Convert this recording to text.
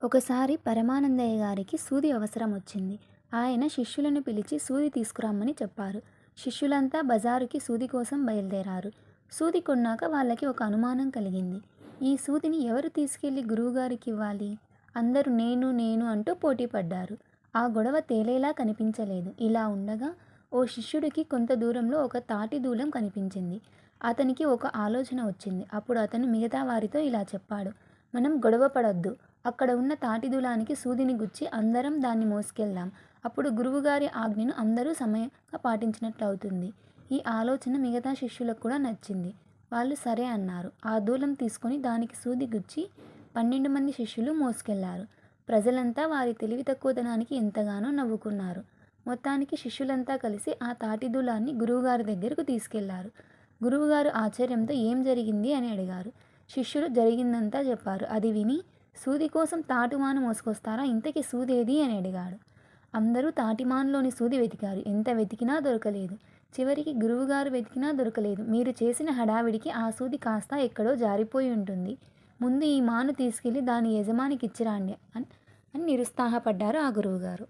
ఒకసారి పరమానందయ్య గారికి సూది అవసరం వచ్చింది. ఆయన శిష్యులను పిలిచి సూది తీసుకురమ్మని చెప్పారు. శిష్యులంతా బజారుకి సూది కోసం బయలుదేరారు. సూది కొన్నాక వాళ్ళకి ఒక అనుమానం కలిగింది. ఈ సూదిని ఎవరు తీసుకెళ్లి గురువుగారికి ఇవ్వాలి? అందరూ నేను నేను అంటూ పోటీ పడ్డారు. ఆ గొడవ తేలేలా కనిపించలేదు. ఇలా ఉండగా ఓ శిష్యుడికి కొంత దూరంలో ఒక తాటి దూలం కనిపించింది. అతనికి ఒక ఆలోచన వచ్చింది. అప్పుడు అతను మిగతా వారితో ఇలా చెప్పాడు. మనం గొడవ పడొద్దు. అక్కడ ఉన్న తాటి దూలానికి సూదిని గుచ్చి అందరం దాన్ని మోసుకెళ్దాం. అప్పుడు గురువుగారి ఆజ్ఞను అందరూ సమయంగా పాటించినట్లవుతుంది. ఈ ఆలోచన మిగతా శిష్యులకు కూడా నచ్చింది. వాళ్ళు సరే అన్నారు. ఆ దూలం తీసుకొని దానికి సూది గుచ్చి 12 మంది శిష్యులు మోసుకెళ్లారు. ప్రజలంతా వారి తెలివి తక్కువతనానికి ఎంతగానో నవ్వుకున్నారు. మొత్తానికి శిష్యులంతా కలిసి ఆ తాటి దూలాన్ని గురువుగారి దగ్గరకు తీసుకెళ్లారు. గురువుగారు ఆశ్చర్యంతో ఏం జరిగింది అని అడిగారు. శిష్యులు జరిగిందంతా చెప్పారు. అది విని సూది కోసం తాటిమాను మోసుకొస్తారా? ఇంతకీ సూదేది అని అడిగాడు. అందరూ తాటిమానులోని సూది వెతికారు. ఎంత వెతికినా దొరకలేదు. చివరికి గురువుగారు వెతికినా దొరకలేదు. మీరు చేసిన హడావిడికి ఆ సూది కాస్త ఎక్కడో జారిపోయి ఉంటుంది. ముందు ఈ మాను తీసుకెళ్లి దాని యజమానికి ఇచ్చిరండి అని నిరుత్సాహపడ్డారు ఆ గురువుగారు.